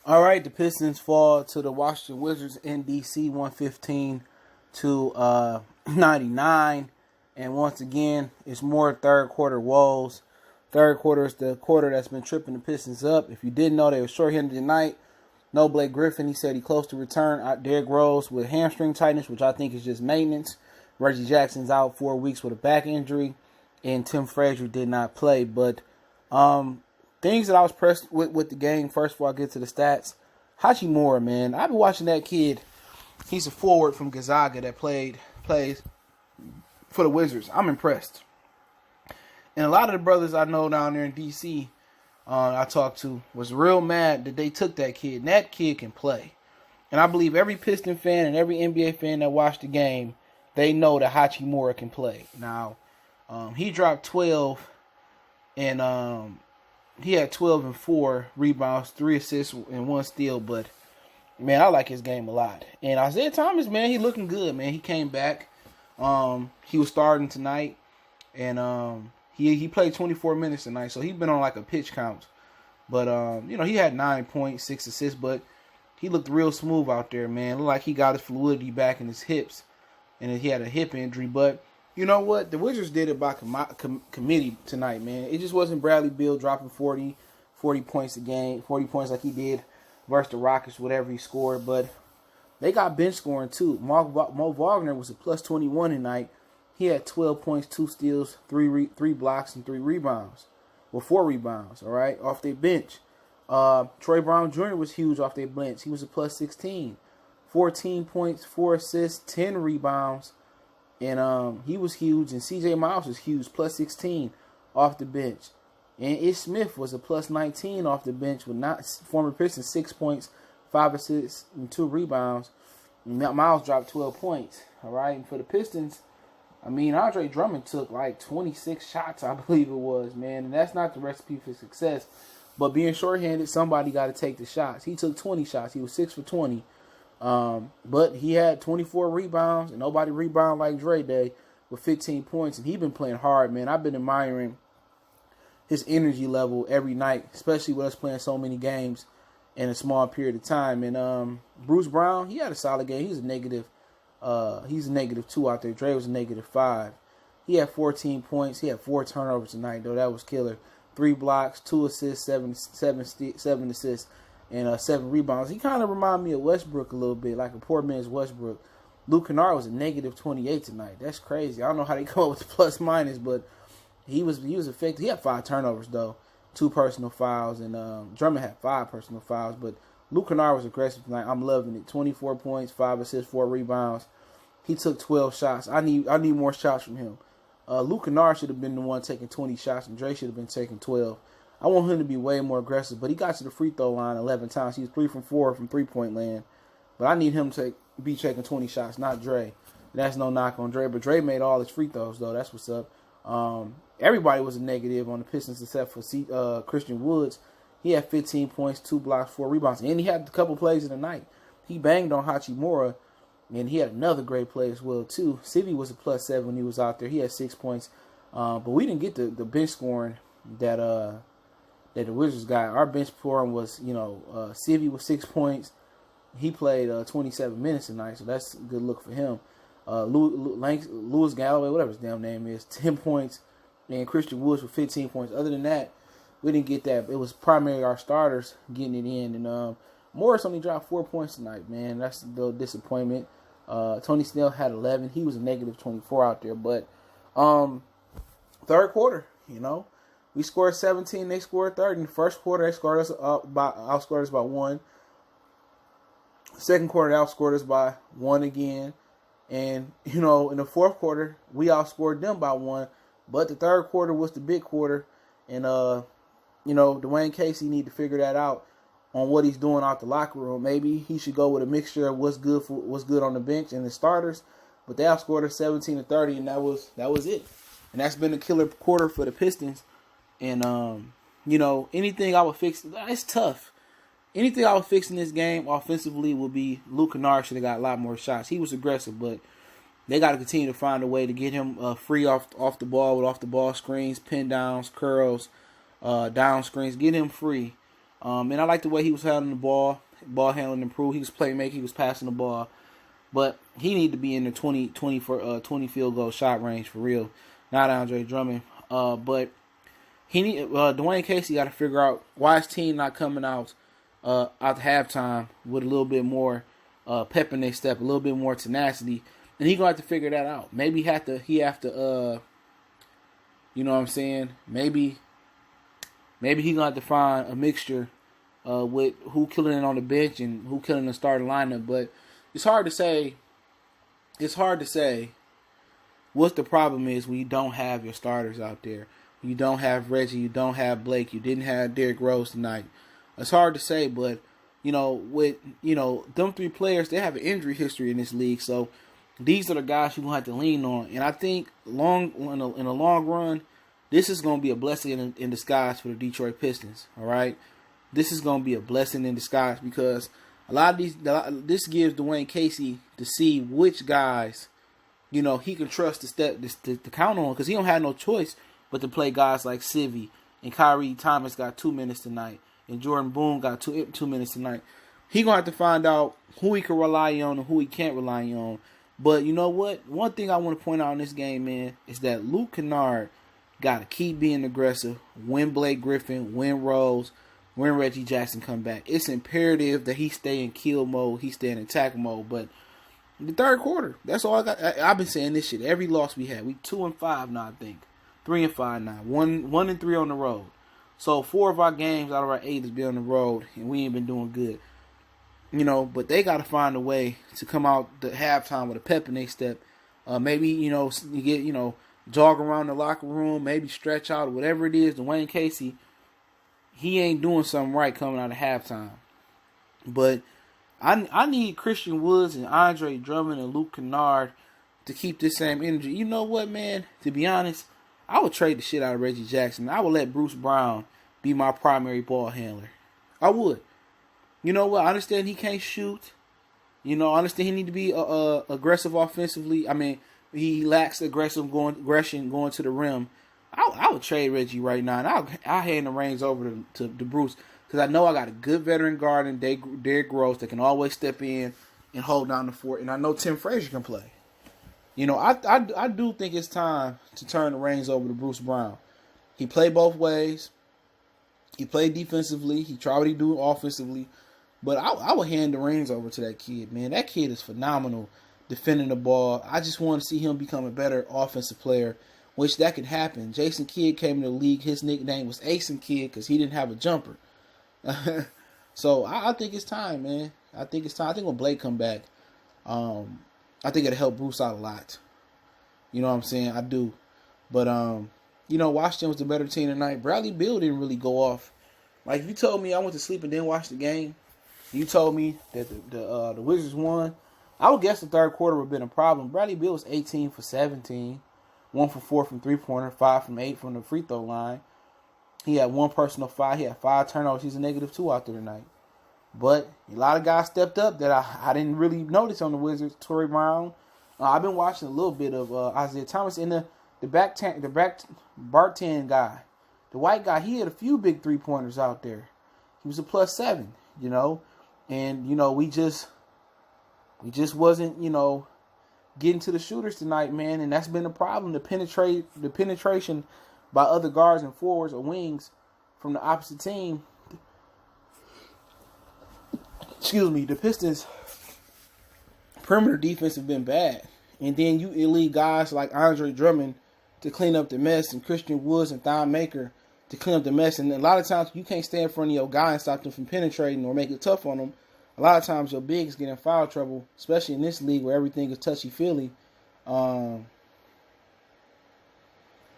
All right, the Pistons fall to the Washington Wizards in DC 115 to 99. And once again, it's more third quarter woes. Third quarter is the quarter that's been tripping the Pistons up. If you didn't know, they were short-handed tonight. No Blake Griffin. He said he close to return. Derrick Rose with hamstring tightness, which I think is just maintenance. Reggie Jackson's out 4 weeks with a back injury. And Tim Frazier did not play. But things that I was pressed with the game, first before I get to the stats. Hachimura, man. I've been watching that kid. He's a forward from Gonzaga that plays for the Wizards. I'm impressed. And a lot of the brothers I know down there in D.C. I talked to was real mad that they took that kid. And that kid can play. And I believe every Piston fan and every NBA fan that watched the game, they know that Hachimura can play. Now, he dropped 12 and he had 12 and 4 rebounds, 3 assists, and 1 steal. But, man, I like his game a lot. And Isaiah Thomas, man, he looking good, man. He came back. He was starting tonight. And he played 24 minutes tonight. So, he's been on like a pitch count. But, he had 9 points, 6 assists. But he looked real smooth out there, man. Looked like he got his fluidity back in his hips. And he had a hip injury. But you know what? The Wizards did it by committee tonight, man. It just wasn't Bradley Beal dropping 40 points a game, 40 points like he did versus the Rockets, whatever he scored. But they got bench scoring, too. Mo Wagner was a plus 21 tonight. He had 12 points, 2 steals, 3 blocks, and 3 rebounds. Well, 4 rebounds, all right, off their bench. Troy Brown Jr. was huge off their bench. He was a plus 16. 14 points, 4 assists, 10 rebounds. And he was huge. And C.J. Miles was huge, plus 16 off the bench. And Ish Smith was a plus 19 off the bench with former Pistons, 6 points, 5 assists, and 2 rebounds. And Miles dropped 12 points. All right. And for the Pistons, I mean, Andre Drummond took like 26 shots, I believe it was, man. And that's not the recipe for success. But being shorthanded, somebody got to take the shots. He took 20 shots. He was 6 for 20. But he had 24 rebounds, and nobody rebound like Dre Day with 15 points, and he been playing hard, man. I've been admiring his energy level every night, especially with us playing so many games in a small period of time. And Bruce Brown, he had a solid game. He's a negative 2 out there. Dre was a negative 5. He had 14 points. He had 4 turnovers tonight, though. That was killer. 3 blocks, 2 assists, 7 assists. And 7 rebounds. He kind of reminded me of Westbrook a little bit, like a poor man's Westbrook. Luke Kennard was a negative 28 tonight. That's crazy. I don't know how they come up with the plus minus, but he was effective. He had 5 turnovers though, 2 personal fouls, and Drummond had 5 personal fouls. But Luke Kennard was aggressive tonight. I'm loving it. 24 points, 5 assists, 4 rebounds. He took 12 shots. I need more shots from him. Luke Kennard should have been the one taking 20 shots, and Dre should have been taking 12. I want him to be way more aggressive, but he got to the free throw line 11 times. He was 3 from 4 from three-point land. But I need him to be taking 20 shots, not Dre. That's no knock on Dre, but Dre made all his free throws, though. That's what's up. Everybody was a negative on the Pistons except for Christian Woods. He had 15 points, 2 blocks, 4 rebounds, and he had a couple plays in the night. He banged on Hachimura, and he had another great play as well, too. Sivi was a plus 7 when he was out there. He had 6 points. But we didn't get the bench scoring that the Wizards got. Our bench for him was, Sivi with 6 points. He played 27 minutes tonight, so that's a good look for him. Lewis Galloway, whatever his damn name is, 10 points. And Christian Woods with 15 points. Other than that, we didn't get that. It was primarily our starters getting it in. And Morris only dropped 4 points tonight, man. That's a little disappointment. Tony Snell had 11. He was a negative 24 out there. But third quarter, we scored 17. They scored 30. In the first quarter, they outscored us by 1. Second quarter, they outscored us by 1 again. And, in the fourth quarter, we outscored them by 1. But the third quarter was the big quarter. And, Dwayne Casey need to figure that out on what he's doing out the locker room. Maybe he should go with a mixture of what's good on the bench and the starters. But they outscored us 17-30, and that was it. And that's been a killer quarter for the Pistons. And, anything I would fix, it's tough. Anything I would fix in this game offensively would be Luke Kennard should have got a lot more shots. He was aggressive, but they got to continue to find a way to get him free off the ball with off the ball screens, pin downs, curls, down screens. Get him free. And I like the way he was handling the ball handling improved. He was playmaking, he was passing the ball. But he need to be in the 20 field goal shot range for real. Not Andre Drummond. But he need Dwayne Casey got to figure out why his team not coming out at halftime with a little bit more pep in their step, a little bit more tenacity, and he gonna have to figure that out. Maybe he have to you know what I'm saying? Maybe he gonna have to find a mixture with who killing it on the bench and who killing the starting lineup. But it's hard to say. It's hard to say what the problem is when you don't have your starters out there. You don't have Reggie. You don't have Blake. You didn't have Derrick Rose tonight. It's hard to say, but with them three players, they have an injury history in this league. So these are the guys you're gonna have to lean on. And I think in the long run, this is gonna be a blessing in disguise for the Detroit Pistons. All right, this is gonna be a blessing in disguise because this gives Dwayne Casey to see which guys he can trust to count on because he don't have no choice but to play guys like Sivy and Kyrie Thomas got 2 minutes tonight and Jordan Boone got 2 minutes tonight. He gonna have to find out who he can rely on and who he can't rely on. But you know what? One thing I want to point out in this game, man, is that Luke Kennard got to keep being aggressive. When Blake Griffin, when Rose, when Reggie Jackson come back, it's imperative that he stay in kill mode, he stay in attack mode. But the third quarter, that's all I got. I've been saying this shit. Every loss we had, we 2-5 now, I think. 3-5 now. 1-3 on the road. So 4 of our games out of our 8 has been on the road, and we ain't been doing good. But they got to find a way to come out the halftime with a pep in their step. Maybe, you get, jog around the locker room, maybe stretch out, or whatever it is. Dwayne Casey, he ain't doing something right coming out of halftime. But I need Christian Woods and Andre Drummond and Luke Kennard to keep this same energy. You know what, man? To be honest, I would trade the shit out of Reggie Jackson. I would let Bruce Brown be my primary ball handler. I would. You know what? I understand he can't shoot. I understand he need to be aggressive offensively. I mean, he lacks aggression going to the rim. I would trade Reggie right now, and I'll hand the reins over to Bruce because I know I got a good veteran guard in Derrick Rose that can always step in and hold down the fort, and I know Tim Frazier can play. I do think it's time to turn the reins over to Bruce Brown. He played both ways. He played defensively. He tried what he do offensively. But I would hand the reins over to that kid, man. That kid is phenomenal defending the ball. I just want to see him become a better offensive player, which that could happen. Jason Kidd came in the league. His nickname was Asen Kidd because he didn't have a jumper. So I think it's time, man. I think it's time. I think when Blake come back, I think it'll help Bruce out a lot. You know what I'm saying? I do. But, Washington was the better team tonight. Bradley Beal didn't really go off. Like, if you told me I went to sleep and didn't watch the game, you told me that the Wizards won, I would guess the third quarter would have been a problem. Bradley Beal was 18 for 17, 1 for 4 from three-pointer, 5 from 8 from the free throw line. He had 1 personal foul. He had 5 turnovers. He's a -2 out there tonight. But a lot of guys stepped up that I didn't really notice on the Wizards. Torrey Brown. I've been watching a little bit of Isaiah Thomas in the back Barton guy. The white guy, he had a few big three-pointers out there. He was a +7, And, we just wasn't, getting to the shooters tonight, man. And that's been a problem. The penetration by other guards and forwards or wings from the opposite team. The Pistons' perimeter defense have been bad. And then you elite guys like Andre Drummond to clean up the mess and Christian Woods and Thon Maker to clean up the mess. And a lot of times you can't stand in front of your guy and stop them from penetrating or make it tough on them. A lot of times your bigs get in foul trouble, especially in this league where everything is touchy-feely.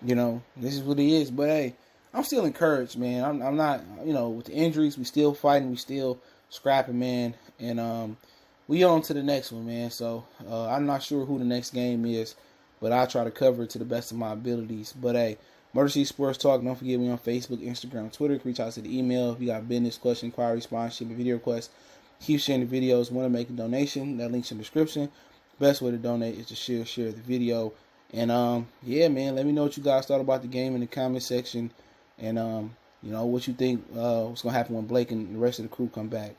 This is what it is. But, hey, I'm still encouraged, man. I'm not, with the injuries, we still fighting, we still scrapping, man. And we on to the next one, man. So I'm not sure who the next game is, but I'll try to cover it to the best of my abilities. But, hey, Motor City Sports Talk. Don't forget me on Facebook, Instagram, Twitter. Reach out to the email if you got business, question, inquiry, sponsorship, and video requests. Keep sharing the videos. Want to make a donation? That link's in the description. Best way to donate is to share the video. And yeah, man, let me know what you guys thought about the game in the comment section. And What you think what's gonna happen when Blake and the rest of the crew come back?